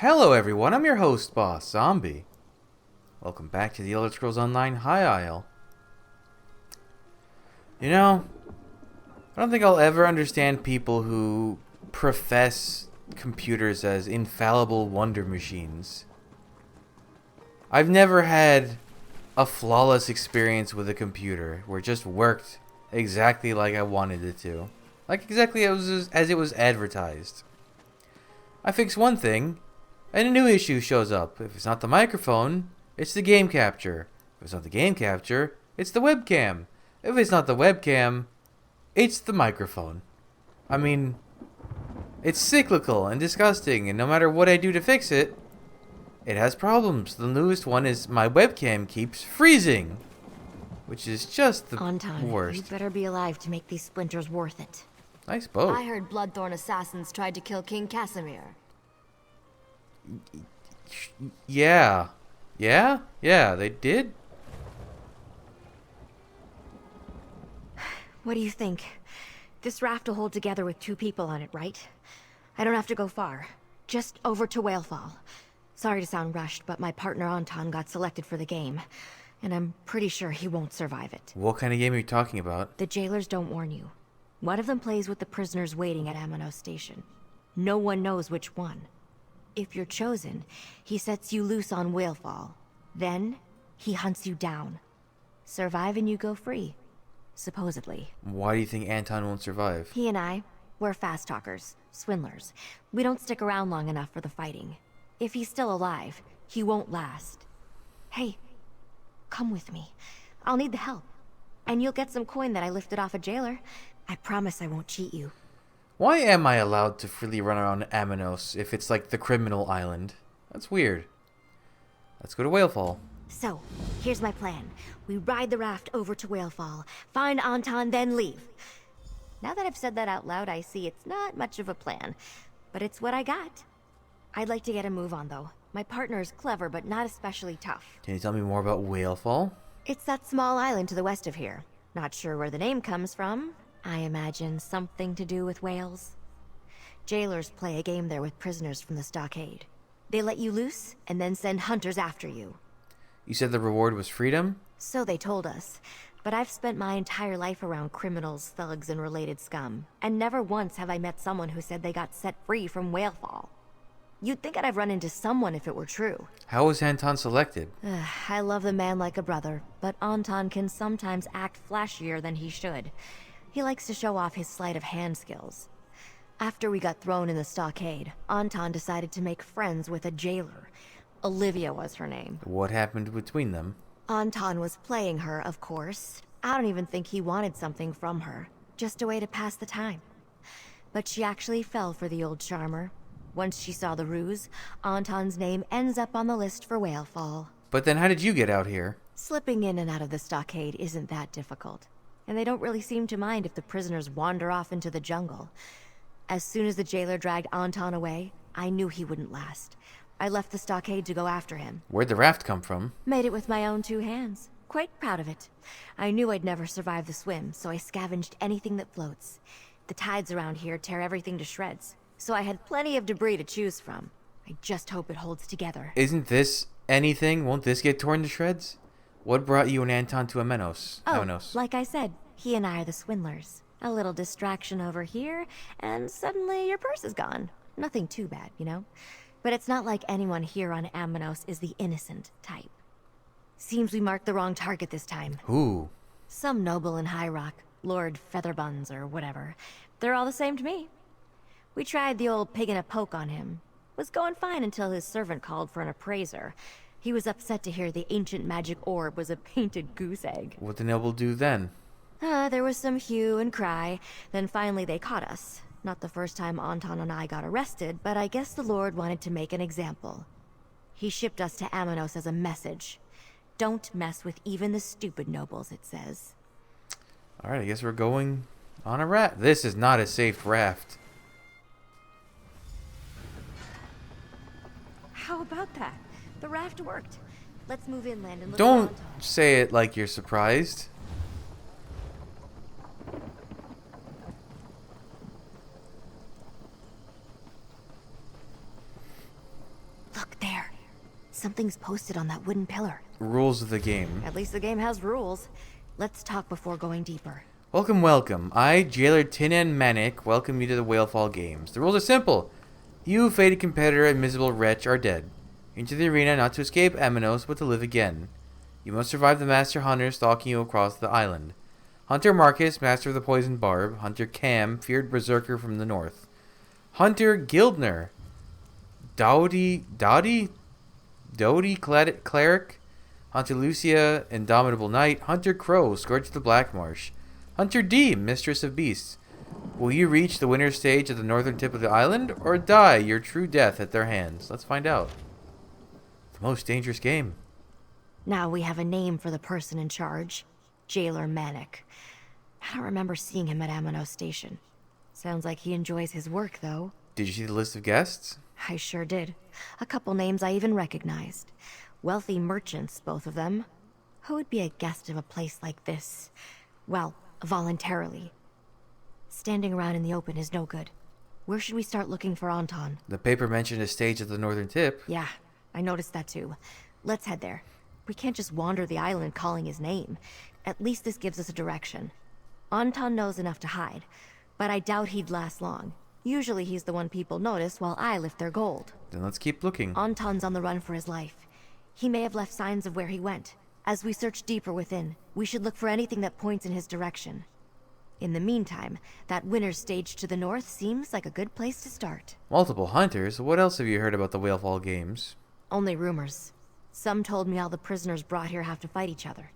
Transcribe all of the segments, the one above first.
Hello everyone, I'm your host, Boss Zombie. Welcome back to the Elder Scrolls Online High Isle. You know, I don't think I'll ever understand people who profess computers as infallible wonder machines. I've never had a flawless experience with a computer where it just worked exactly like I wanted it to. Like exactly as it was advertised. I fix one thing, and a new issue shows up. If it's not the microphone, it's the game capture. If it's not the game capture, it's the webcam. If it's not the webcam, it's the microphone. I mean, it's cyclical and disgusting, and no matter what I do to fix it, it has problems. The newest one is my webcam keeps freezing, which is just the Anton, worst. you better be alive to make these splinters worth it. Nice boat. I heard Bloodthorn assassins tried to kill King Casimir. Yeah, they did. What do you think? This raft will hold together with 2 people on it, right? I don't have to go far. Just over to Whalefall. Sorry to sound rushed, but my partner Anton got selected for the game, and I'm pretty sure he won't survive it. What kind of game are you talking about? The jailers don't warn you. One of them plays with the prisoners waiting at Amanos Station. No one knows which one. If you're chosen, he sets you loose on Whalefall. Then, he hunts you down. Survive and you go free. Supposedly. Why do you think Anton won't survive? He and I, we're fast talkers, swindlers. We don't stick around long enough for the fighting. If he's still alive, he won't last. Hey, come with me. I'll need the help. And you'll get some coin that I lifted off a jailer. I promise I won't cheat you. Why am I allowed to freely run around Amanos if it's like the criminal island? That's weird. Let's go to Whalefall. So, here's my plan. We ride the raft over to Whalefall, find Anton, then leave. Now that I've said that out loud, I see it's not much of a plan. But it's what I got. I'd like to get a move on, though. My partner is clever, but not especially tough. Can you tell me more about Whalefall? It's that small island to the west of here. Not sure where the name comes from. I imagine something to do with whales. Jailers play a game there with prisoners from the stockade. They let you loose, and then send hunters after you. You said the reward was freedom? So they told us. But I've spent my entire life around criminals, thugs, and related scum. And never once have I met someone who said they got set free from Whalefall. You'd think I'd have run into someone if it were true. How was Anton selected? I love the man like a brother, but Anton can sometimes act flashier than he should. He likes to show off his sleight of hand skills. After we got thrown in the stockade, Anton decided to make friends with a jailer. Olivia was her name. What happened between them? Anton was playing her, of course. I don't even think he wanted something from her. Just a way to pass the time. But she actually fell for the old charmer. Once she saw the ruse, Anton's name ends up on the list for Whalefall. But then how did you get out here? Slipping in and out of the stockade isn't that difficult. And they don't really seem to mind if the prisoners wander off into the jungle. As soon as the jailer dragged Anton away, I knew he wouldn't last. I left the stockade to go after him. Where'd the raft come from? Made it with my own 2 hands. Quite proud of it. I knew I'd never survive the swim, so I scavenged anything that floats. The tides around here tear everything to shreds, so I had plenty of debris to choose from. I just hope it holds together. Isn't this anything? Won't this get torn to shreds? What brought you and Anton to Amanos? Like I said, he and I are the swindlers. A little distraction over here, and suddenly your purse is gone. Nothing too bad, you know? But it's not like anyone here on Amanos is the innocent type. Seems we marked the wrong target this time. Who? Some noble in High Rock, Lord Featherbuns or whatever. They're all the same to me. We tried the old pig in a poke on him. Was going fine until his servant called for an appraiser. He was upset to hear the ancient magic orb was a painted goose egg. What the noble do then? There was some hue and cry. Then finally they caught us. Not the first time Anton and I got arrested, but I guess the Lord wanted to make an example. He shipped us to Amanos as a message. Don't mess with even the stupid nobles, it says. Alright, I guess we're going on a raft. This is not a safe raft. How about that? The raft worked. Let's move inland and look Don't at Anton. say it like you're surprised. Something's posted on that wooden pillar. Rules of the game. At least the game has rules. Let's talk before going deeper. Welcome, welcome. I, Jailer Tinan Manic, welcome you to the Whalefall Games. The rules are simple. You, fated competitor and miserable wretch, are dead. Into the arena not to escape Amanos, but to live again. You must survive the Master Hunter stalking you across the island. Hunter Marcus, Master of the Poison Barb. Hunter Cam, feared berserker from the north. Hunter Gildner, Dowdy Cleric. Hunter Lucia, Indomitable Knight. Hunter Crow, Scourge of the Black Marsh. Hunter D, Mistress of Beasts. Will you reach the winner's stage at the northern tip of the island, or die your true death at their hands? Let's find out. The most dangerous game. Now we have a name for the person in charge. Jailer Manic. I don't remember seeing him at Amanos Station. Sounds like he enjoys his work, though. Did you see the list of guests? I sure did. A couple names I even recognized. Wealthy merchants, both of them. Who would be a guest of a place like this? Well, voluntarily. Standing around in the open is no good. Where should we start looking for Anton? The paper mentioned a stage at the northern tip. Yeah, I noticed that too. Let's head there. We can't just wander the island calling his name. At least this gives us a direction. Anton knows enough to hide, but I doubt he'd last long. Usually he's the one people notice while I lift their gold. Then let's keep looking. Anton's on the run for his life. He may have left signs of where he went. As we search deeper within, we should look for anything that points in his direction. In the meantime, that winner's stage to the north seems like a good place to start. Multiple hunters? What else have you heard about the Whalefall Games? Only rumors. Some told me all the prisoners brought here have to fight each other.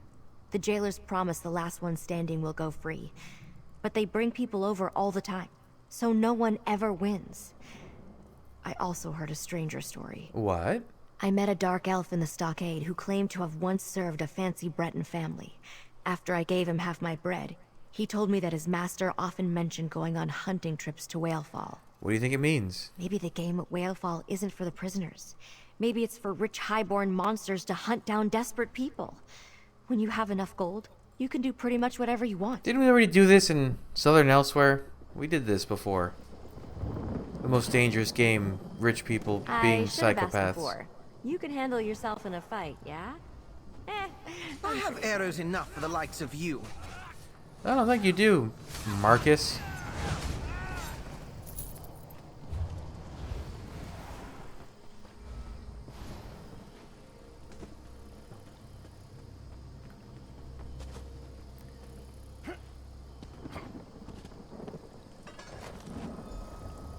The jailers promise the last one standing will go free. But they bring people over all the time, so no one ever wins. I also heard a stranger story. What? I met a dark elf in the stockade who claimed to have once served a fancy Breton family. After I gave him half my bread, he told me that his master often mentioned going on hunting trips to Whalefall. What do you think it means? Maybe the game at Whalefall isn't for the prisoners. Maybe it's for rich highborn monsters to hunt down desperate people. When you have enough gold, you can do pretty much whatever you want. Didn't we already do this in Southern Elsewhere? We did this before. The most dangerous game, rich people being I should have asked psychopaths. before. You can handle yourself in a fight, yeah? I have arrows enough for the likes of you. I don't think you do, Marcus.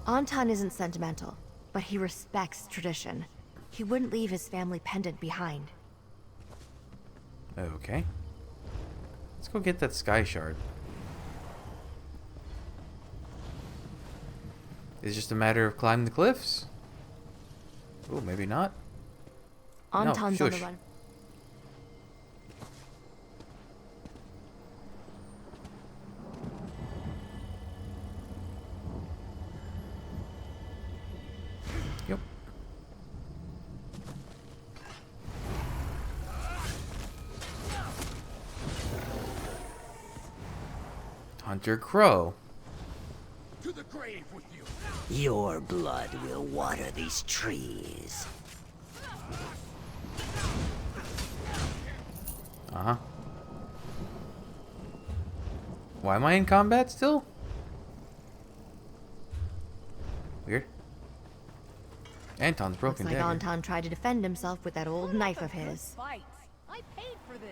Anton isn't sentimental, but he respects tradition. He wouldn't leave his family pendant behind. Okay. Let's go get that sky shard. It's just a matter of climbing the cliffs. Oh, maybe not. Anton's on the shush. run. Yep. Hunter Crow. To the grave with you. Your blood will water these trees. Uh-huh. Why am I in combat still? Weird. Anton's Looks broken like dagger. Anton tried to defend himself with that old knife of his. Fights. I paid for this.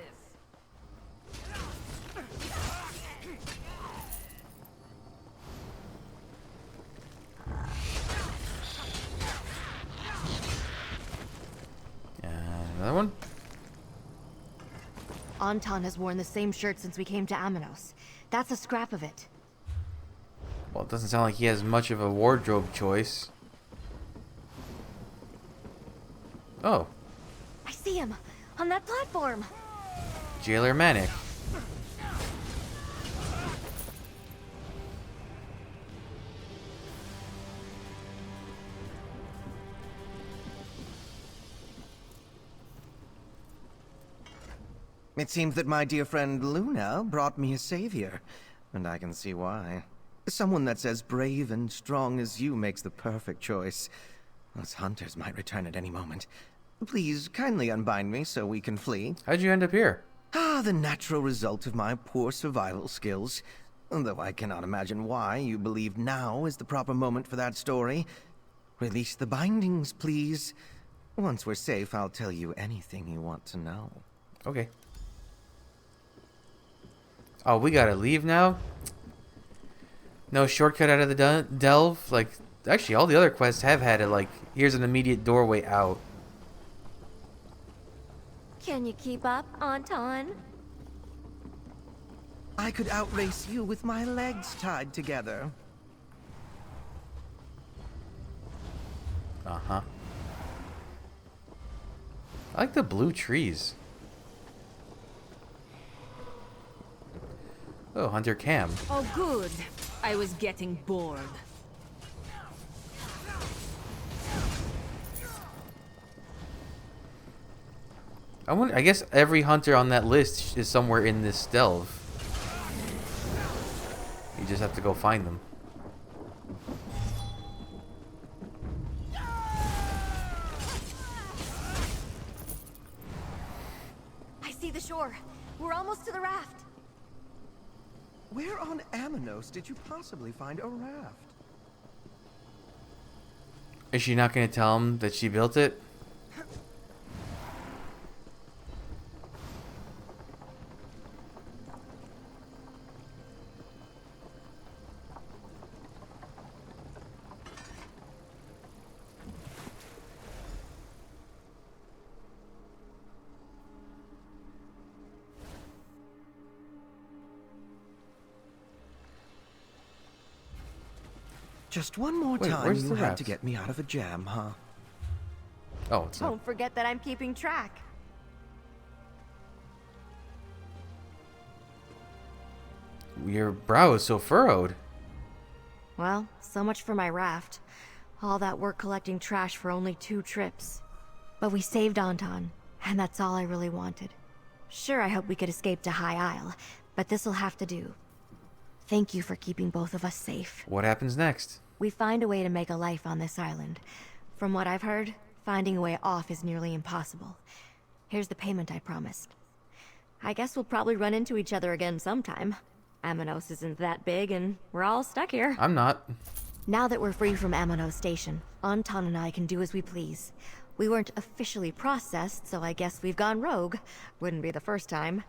Another one? Anton has worn the same shirt since we came to Amanos. That's a scrap of it. Well, it doesn't sound like he has much of a wardrobe choice. Oh, I see him! On that platform! Jailer Manic. It seems that my dear friend Luna brought me a savior, and I can see why. Someone that's as brave and strong as you makes the perfect choice. Those hunters might return at any moment. Please kindly unbind me so we can flee. How'd you end up here? Ah, the natural result of my poor survival skills. Though I cannot imagine why you believe now is the proper moment for that story. Release the bindings, please. Once we're safe, I'll tell you anything you want to know. Okay. Oh, we gotta leave now? No shortcut out of the delve? Like, actually, all the other quests have had it, like, here's an immediate doorway out. Can you keep up, Anton? I could outrace you with my legs tied together. Uh-huh. I like the blue trees. Oh, Hunter Cam. Oh, good. I was getting bored. I guess every hunter on that list is somewhere in this delve. You just have to go find them. I see the shore. We're almost to the raft. Where on Amanos did you possibly find a raft? Is she not going to tell him that she built it? Just one more Wait, time where's you the had raft? to get me out of a jam, huh? Oh, it's not. Don't forget that I'm keeping track. Your brow is so furrowed. Well, so much for my raft. All that work collecting trash for only 2 trips. But we saved Anton, and that's all I really wanted. Sure, I hope we could escape to High Isle, but this'll have to do. Thank you for keeping both of us safe. What happens next? We find a way to make a life on this island. From what I've heard, finding a way off is nearly impossible. Here's the payment I promised. I guess we'll probably run into each other again sometime. Amanos isn't that big, and we're all stuck here. I'm not. Now that we're free from Amanos Station, Anton and I can do as we please. We weren't officially processed, so I guess we've gone rogue. Wouldn't be the first time.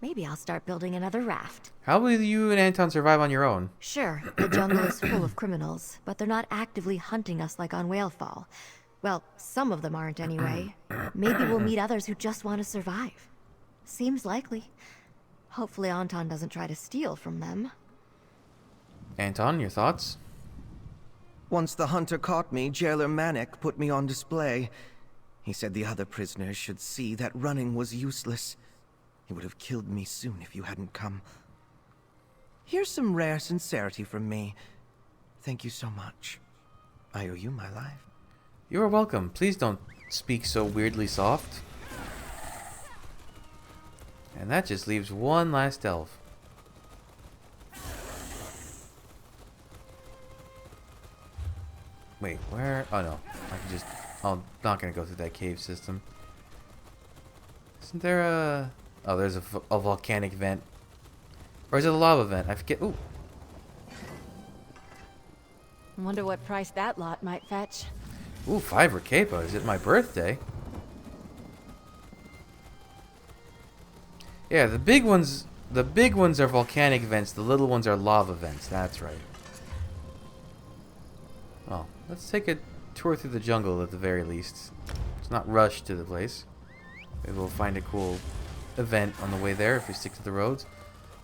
Maybe I'll start building another raft. How will you and Anton survive on your own? Sure, the jungle is full of criminals, but they're not actively hunting us like on Whalefall. Well, some of them aren't anyway. Maybe we'll meet others who just want to survive. Seems likely. Hopefully Anton doesn't try to steal from them. Anton, your thoughts? Once the hunter caught me, Jailer Manic put me on display. He said the other prisoners should see that running was useless. He would have killed me soon if you hadn't come. Here's some rare sincerity from me. Thank you so much. I owe you my life. You are welcome. Please don't speak so weirdly soft. And that just leaves one last delve. Wait, where? Oh no. I can just... I'm not gonna go through that cave system. Isn't there a... Oh, there's a volcanic vent. Or is it a lava vent? I forget. Ooh. Wonder what price that lot might fetch. Ooh, 5 Rekepa. Is it my birthday? Yeah, the big ones are volcanic vents, the little ones are lava vents, that's right. Well, let's take a tour through the jungle at the very least. Let's not rush to the place. Maybe we'll find a cool event on the way there if we stick to the roads.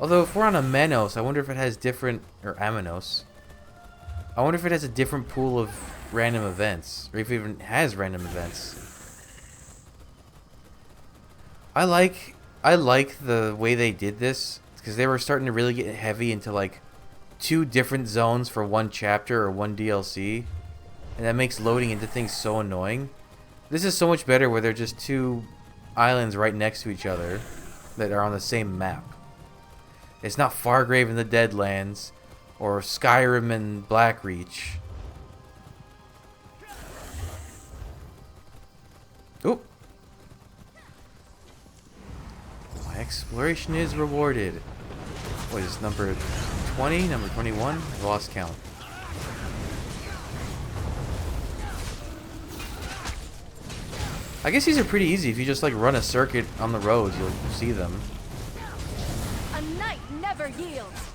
Although if we're on Amanos, I wonder if it has different, or Amanos. I wonder if it has a different pool of random events, or if it even has random events. I like the way they did this, because they were starting to really get heavy into like 2 different zones for 1 chapter or 1 DLC, and that makes loading into things so annoying. This is so much better where they're just 2 islands right next to each other that are on the same map. It's not Fargrave in the Deadlands or Skyrim and Blackreach. Oop. My exploration is rewarded. What is this, number 20? Number 21? I lost count. I guess these are pretty easy. If you just like run a circuit on the roads, you'll see them. A knight never yields.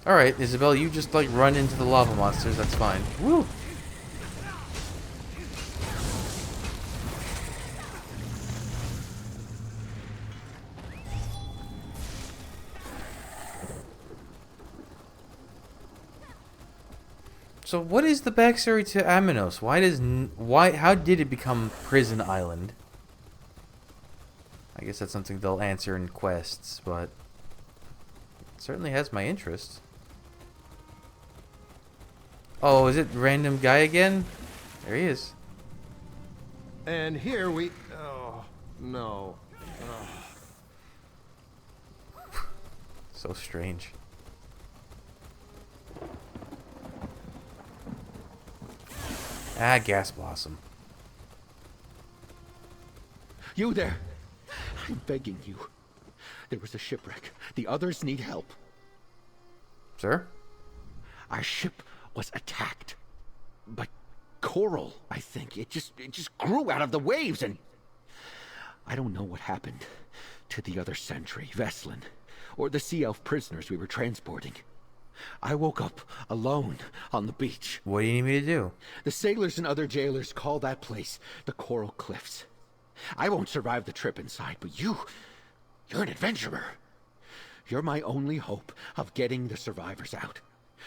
Alright, Isabel, you just like run into the lava monsters, that's fine. Woo! So what is the backstory to Aminos? How did it become Prison Island? I guess that's something they'll answer in quests, but it certainly has my interest. Oh, is it random guy again? There he is. And here we... Oh, no. So strange. Ah, Gas Blossom. You there! I'm begging you. There was a shipwreck. The others need help. Sir? Our ship was attacked by coral, I think. It just grew out of the waves, and I don't know what happened to the other sentry, Veslin, or the Sea Elf prisoners we were transporting. I woke up alone on the beach. What do you need me to do? The sailors and other jailers call that place the Coral Cliffs. I won't survive the trip inside, but you're an adventurer. You're my only hope of getting the survivors out.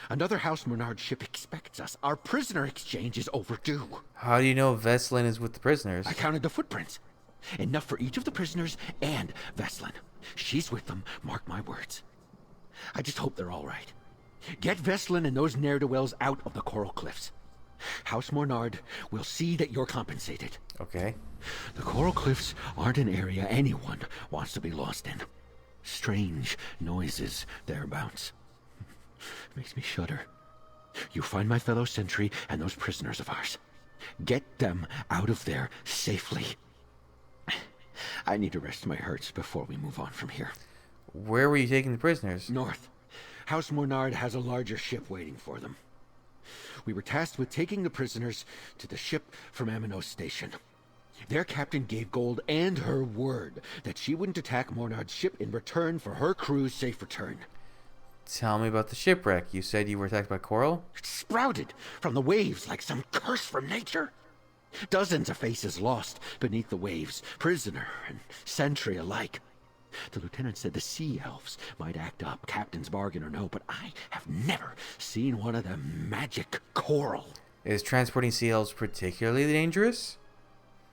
Another House Bernard ship expects us. Our prisoner exchange is overdue. How do you know Veslin is with the prisoners? I counted the footprints. Enough for each of the prisoners and Veslin. She's with them, mark my words. I just hope they're all right. Get Veslin and those ne'er-do-wells out of the Coral Cliffs. House Bernard will see that you're compensated. Okay. The Coral Cliffs aren't an area anyone wants to be lost in. Strange noises thereabouts. Makes me shudder. You find my fellow sentry and those prisoners of ours. Get them out of there safely. I need to rest my hurts before we move on from here. Where were you taking the prisoners? North. House Bernard has a larger ship waiting for them. We were tasked with taking the prisoners to the ship from Aminos Station. Their captain gave Gold and her word that she wouldn't attack Mornard's ship in return for her crew's safe return. Tell me about the shipwreck. You said you were attacked by coral? It sprouted from the waves like some curse from nature. Dozens of faces lost beneath the waves, prisoner and sentry alike. The lieutenant said the sea elves might act up, captain's bargain or no, but I have never seen one of them magic coral. Is transporting sea elves particularly dangerous?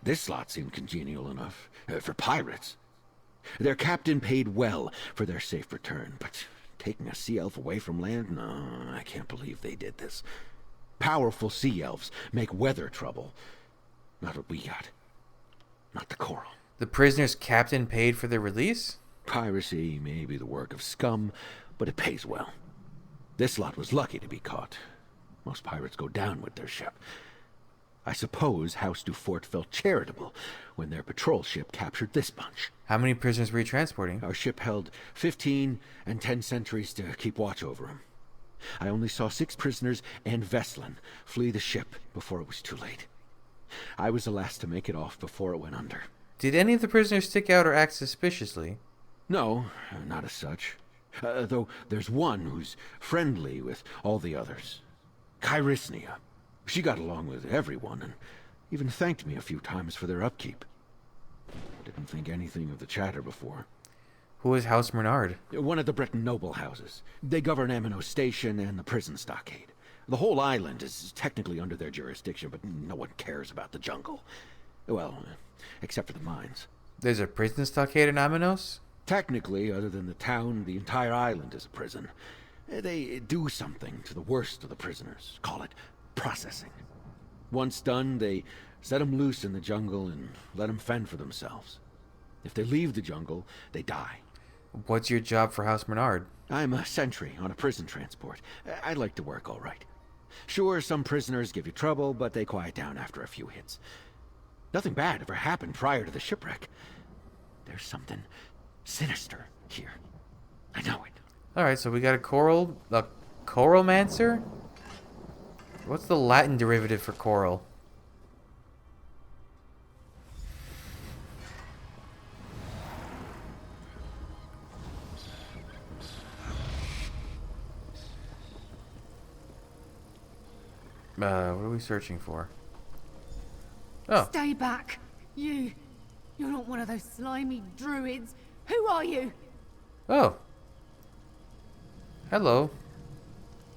This lot seemed congenial enough for pirates. Their captain paid well for their safe return, but taking a sea elf away from land? No, I can't believe they did this. Powerful sea elves make weather trouble. Not what we got. Not the coral. The prisoner's captain paid for their release? Piracy may be the work of scum, but it pays well. This lot was lucky to be caught. Most pirates go down with their ship. I suppose House Dufort felt charitable when their patrol ship captured this bunch. How many prisoners were you transporting? Our ship held 15 and 10 sentries to keep watch over them. I only saw 6 prisoners and Veslin flee the ship before it was too late. I was the last to make it off before it went under. Did any of the prisoners stick out or act suspiciously? No, not as such. Though there's one who's friendly with all the others. Kyrysnia. She got along with everyone and even thanked me a few times for their upkeep. Didn't think anything of the chatter before. Who is House Bernard? One of the Breton noble houses. They govern Aminos Station and the prison stockade. The whole island is technically under their jurisdiction, but no one cares about the jungle. Well, except for the mines. There's a prison stockade in Aminos? Technically, other than the town, the entire island is a prison. They do something to the worst of the prisoners. Call it processing. Once done, they set them loose in the jungle and let them fend for themselves. If they leave the jungle, they die. What's your job for House Bernard? I'm a sentry on a prison transport. I like to work all right. Sure, some prisoners give you trouble, but they quiet down after a few hits. Nothing bad ever happened prior to the shipwreck. There's something sinister here. I know it. Alright, so we got a Coralmancer? What's the Latin derivative for coral? What are we searching for? Oh, Stay back. You're not one of those slimy druids. Who are you? oh. Hello.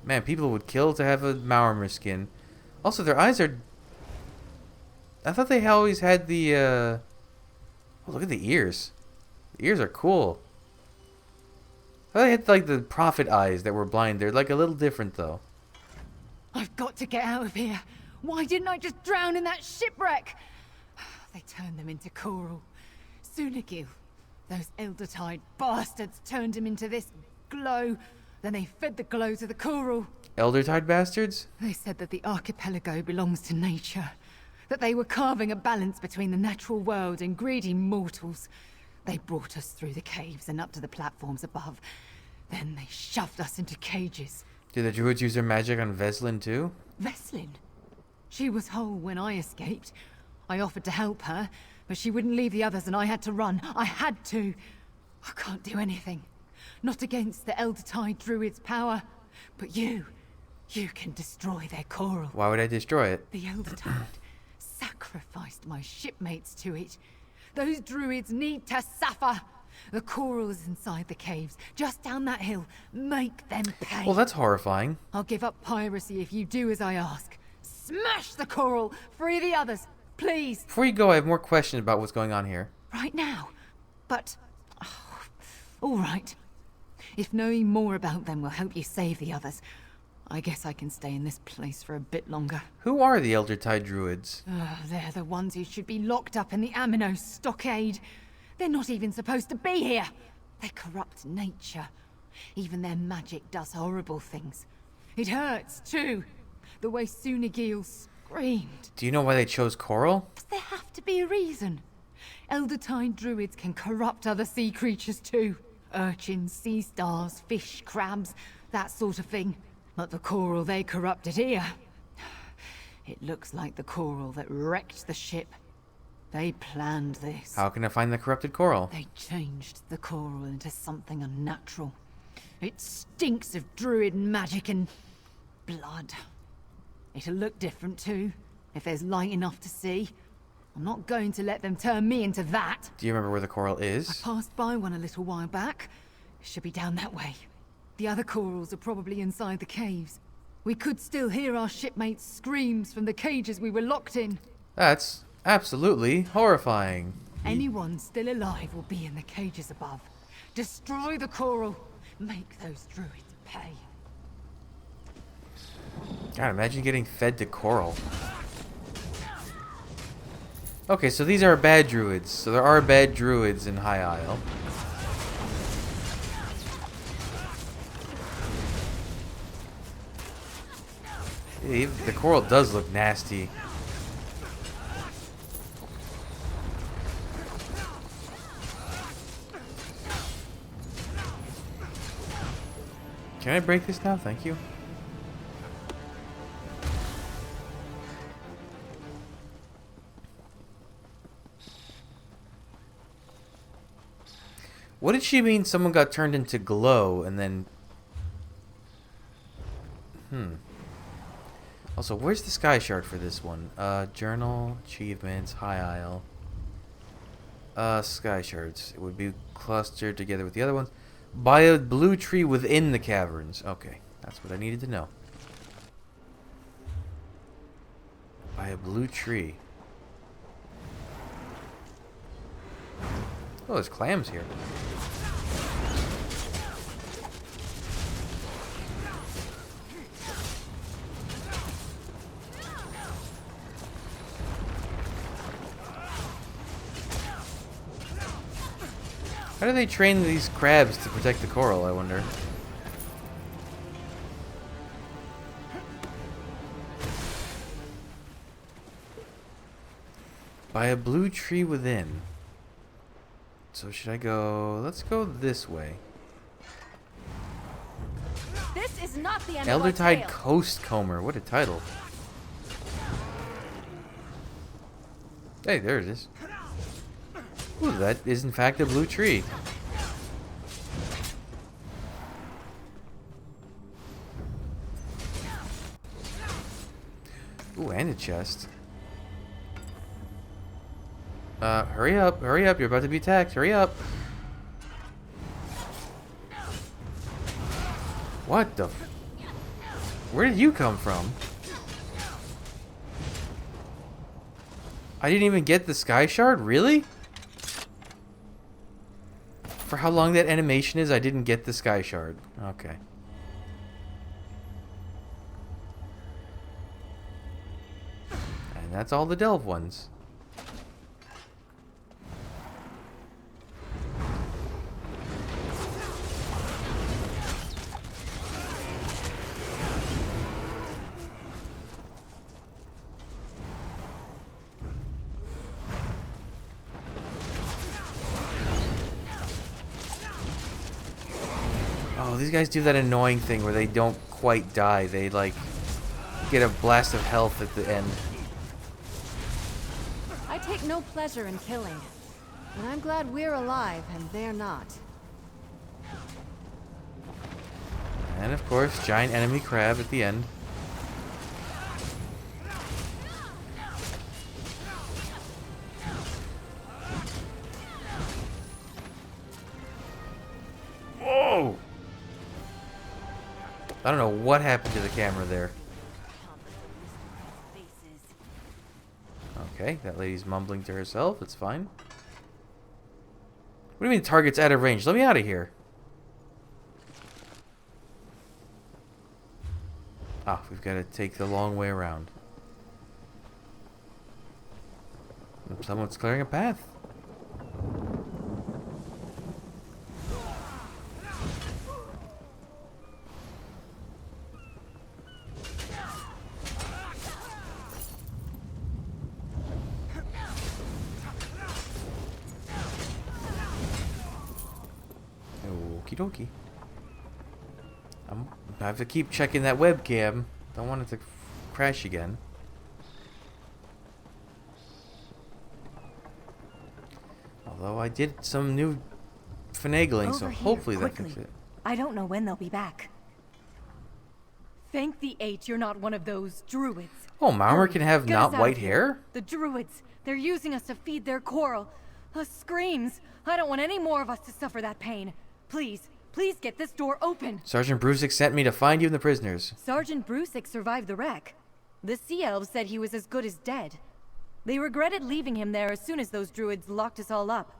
Man, people would kill to have a Maormer skin. Also, their eyes are... I thought they always had the, Oh, look at the ears. The ears are cool. I thought they had, like, the prophet eyes that were blind. They're, like, a little different, though. I've got to get out of here. Why didn't I just drown in that shipwreck? They turned them into coral. Sunagil. Those Eldertide bastards turned him into this glow. Then they fed the glow to the coral. Eldertide bastards? They said that the archipelago belongs to nature. That they were carving a balance between the natural world and greedy mortals. They brought us through the caves and up to the platforms above. Then they shoved us into cages. Did the druids use their magic on Veslin, too? Veslin? She was whole when I escaped. I offered to help her, but she wouldn't leave the others and I had to run. I had to. I can't do anything. Not against the Eldertide druids' power. But you can destroy their coral. Why would I destroy it? The Eldertide sacrificed my shipmates to it. Those druids need to suffer. The coral is inside the caves, just down that hill. Make them pay. Well, that's horrifying. I'll give up piracy if you do as I ask. Smash the coral! Free the others! Please! Before you go, I have more questions about what's going on here. Right now. But... all right. If knowing more about them will help you save the others, I guess I can stay in this place for a bit longer. Who are the Eldertide druids? They're the ones who should be locked up in the Aminos stockade. They're not even supposed to be here. They corrupt nature. Even their magic does horrible things. It hurts, too. The way Sunagil screamed. Do you know why they chose coral? Does there have to be a reason? Eldertide druids can corrupt other sea creatures, too. Urchins, sea stars, fish, crabs, that sort of thing. But the coral they corrupted here... It looks like the coral that wrecked the ship. They planned this. How can I find the corrupted coral? They changed the coral into something unnatural. It stinks of druid magic and... blood. It'll look different too, if there's light enough to see. I'm not going to let them turn me into that. Do you remember where the coral I is? passed by one a little while back. It should be down that way. The other corals are probably inside the caves. We could still hear our shipmates' screams from the cages we were locked in. That's absolutely horrifying. Anyone still alive will be in the cages above. Destroy the coral. Make those druids pay. God, imagine getting fed to coral. Okay, so these are bad druids. So there are bad druids in High Isle. The coral does look nasty. Can I break this now? Thank you. What did she mean someone got turned into glow and then... Also, where's the sky shard for this one? Journal, achievements, High Isle. Sky shards. It would be clustered together with the other ones. By a blue tree within the caverns. Okay, that's what I needed to know. By a blue tree. Oh, there's clams here. How do they train these crabs to protect the coral, I wonder? By a blue tree within. So should I go... Let's go this way. This is not the end Eldertide of our tale. Coastcomber. What a title. Hey, there it is. Ooh, that is in fact a blue tree. Ooh, and a chest. Hurry up, you're about to be attacked, hurry up. What the f- Where did you come from? I didn't even get the sky shard, really? For how long that animation is, I didn't get the sky shard. Okay. And that's all the delve ones. Oh, these guys do that annoying thing where they don't quite die. They, like, get a blast of health at the end. I take no pleasure in killing, but I'm glad we're alive and they're not. And, of course, giant enemy crab at the end. Whoa! I don't know what happened to the camera there. Okay, that lady's mumbling to herself. It's fine. What do you mean target's out of range? Let me out of here. Ah, we've got to take the long way around. Someone's clearing a path. Okie dokie. I have to keep checking that webcam. Don't want it to crash again. Although I did some new finagling, so Over here, hopefully that quickly. fixes it. I don't know when they'll be back. Thank the eight you're not one of those druids. Oh, Malmer Hurry, can have get us not out white of here. hair? The druids. They're using us to feed their coral. Screams. I don't want any more of us to suffer that pain. Please, please get this door open. Sergeant Brusick sent me to find you and the prisoners. Sergeant Brusick survived the wreck. The Sea Elves said he was as good as dead. They regretted leaving him there as soon as those druids locked us all up.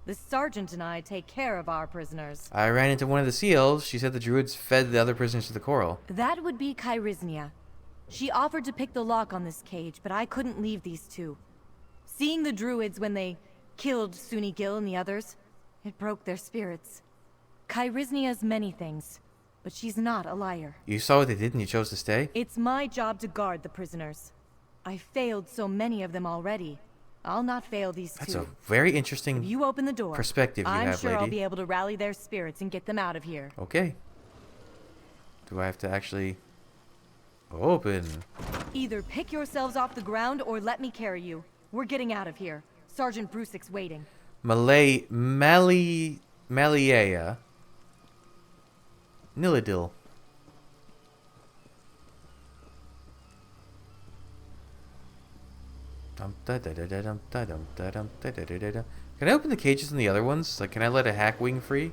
The sergeant and I take care of our prisoners. I ran into one of the sea elves. She said the druids fed the other prisoners to the coral. That would be Kyrisia. She offered to pick the lock on this cage, but I couldn't leave these two. Seeing the druids when they killed Suni Gil and the others, it broke their spirits. Kyrisia's many things, but she's not a liar. You saw what they did and you chose to stay? It's my job to guard the prisoners. I failed so many of them already. I'll not fail these That's two. a very interesting If you open the door, perspective you I'm have, sure I'll lady. be able to rally their spirits and get them out of here. Okay. Do I have to actually open? Either pick yourselves off the ground or let me carry you. We're getting out of here. Sergeant Brusick's waiting. Maliea. Nilidil. Can I open the cages in the other ones? Like, can I let a hack wing free?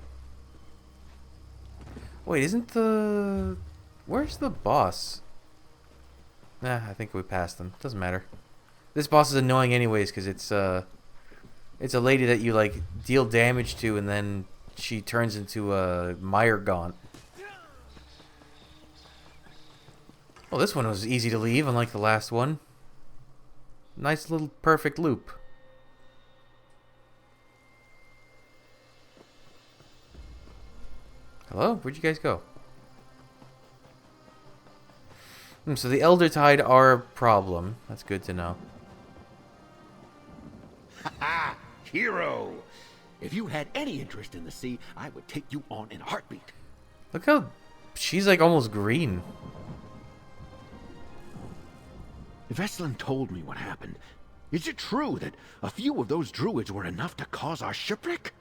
Wait, isn't the... Where's the boss? Nah, I think we passed them. Doesn't matter. This boss is annoying anyways, because it's a lady that you, like, deal damage to, and then she turns into a mire gaunt. Well, this one was easy to leave, unlike the last one. Nice little perfect loop. Hello? Where'd you guys go? So the Elder Tide are a problem. That's good to know. Hero! If you had any interest in the sea, I would take you on in a heartbeat. Look how she's like almost green. Veslin told me what happened. Is it true that a few of those druids were enough to cause our shipwreck?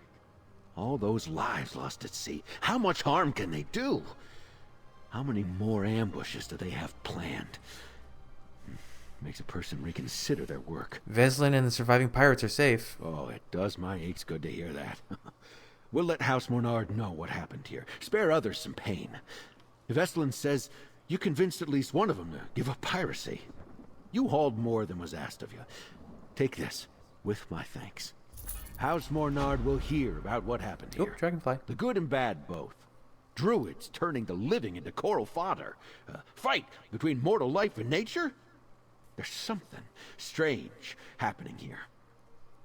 All those lives lost at sea. How much harm can they do? How many more ambushes do they have planned? Makes a person reconsider their work. Veslin and the surviving pirates are safe. Oh, it does my aches good to hear that. We'll let House Mornard know what happened here. Spare others some pain. Veslin says you convinced at least one of them to give up piracy. You hauled more than was asked of you. Take this, with my thanks. House Mornard will hear about what happened here. Oh, dragonfly. The good and bad both. Druids turning the living into coral fodder. A fight between mortal life and nature? There's something strange happening here.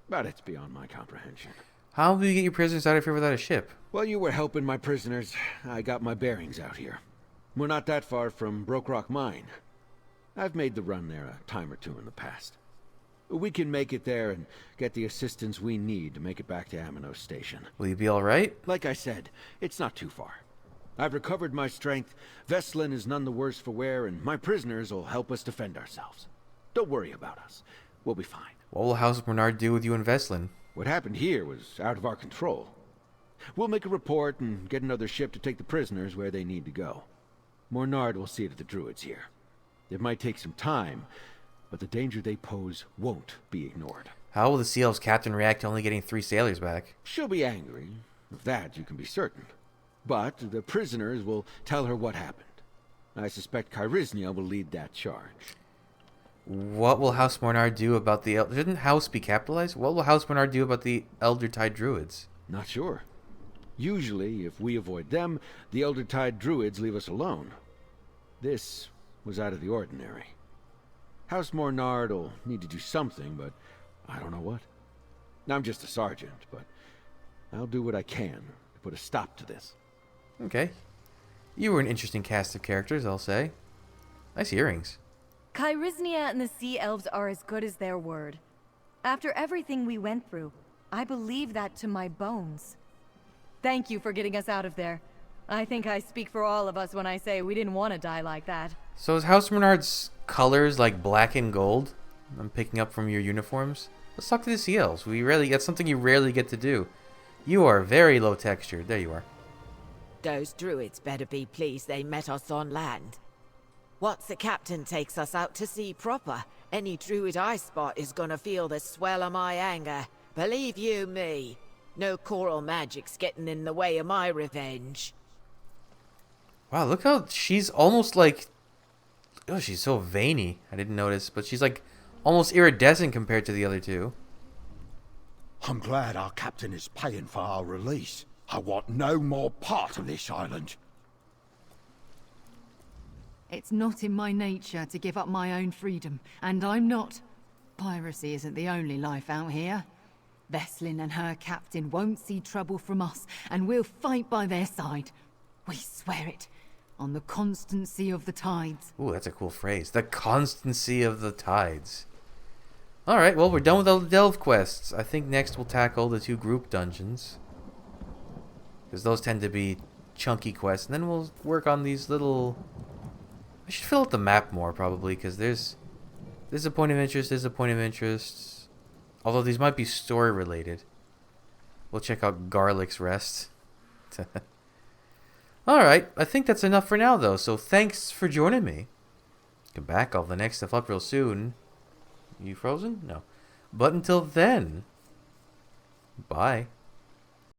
But it's beyond my comprehension. How do you get your prisoners out of here without a ship? While you were helping my prisoners, I got my bearings out here. We're not that far from Broke Rock Mine. I've made the run there a time or two in the past. We can make it there and get the assistance we need to make it back to Amino Station. Will you be alright? Like I said, it's not too far. I've recovered my strength, Veslin is none the worse for wear, and my prisoners will help us defend ourselves. Don't worry about us. We'll be fine. What will House Bernard do with you and Veslin? What happened here was out of our control. We'll make a report and get another ship to take the prisoners where they need to go. Mornard will see to the druids here. It might take some time, but the danger they pose won't be ignored. How will the Sea Elves captain react to only getting 3 sailors back? She'll be angry. Of that you can be certain. But the prisoners will tell her what happened. I suspect Kyrisia will lead that charge. What will House Mornard do about the... Shouldn't House be capitalized? What will House Mornard do about the Eldertide Druids? Not sure. Usually, if we avoid them, the Eldertide Druids leave us alone. This was out of the ordinary. House Mornard will need to do something, but I don't know what. I'm just a sergeant, but I'll do what I can to put a stop to this. Okay. You were an interesting cast of characters, I'll say. Nice earrings. Kyrisia and the Sea Elves are as good as their word. After everything we went through, I believe that to my bones. Thank you for getting us out of there. I think I speak for all of us when I say we didn't want to die like that. So is House Bernard's colors like black and gold? I'm picking up from your uniforms. Let's talk to the Sea Elves. That's something you rarely get to do. You are very low textured. There you are. Those druids better be pleased they met us on land. Once the captain takes us out to sea proper, any druid I spot is gonna feel the swell of my anger. Believe you me, no coral magic's getting in the way of my revenge. Wow, look how she's almost like... Oh, she's so veiny. I didn't notice, but she's like almost iridescent compared to the other two. I'm glad our captain is paying for our release. I want no more part of this island. It's not in my nature to give up my own freedom, and I'm not. Piracy isn't the only life out here. Veslin and her captain won't see trouble from us, and we'll fight by their side. We swear it, on the constancy of the tides. Ooh, that's a cool phrase. The constancy of the tides. Alright, well, we're done with all the delve quests. I think next we'll tackle the 2 group dungeons, because those tend to be chunky quests, and then we'll work on these little... I should fill out the map more, probably, because there's a point of interest, there's a point of interest. Although these might be story-related. We'll check out Garlic's Rest. Alright, I think that's enough for now, though, so thanks for joining me. Come back, I'll have the next stuff up real soon. You frozen? No. But until then, bye.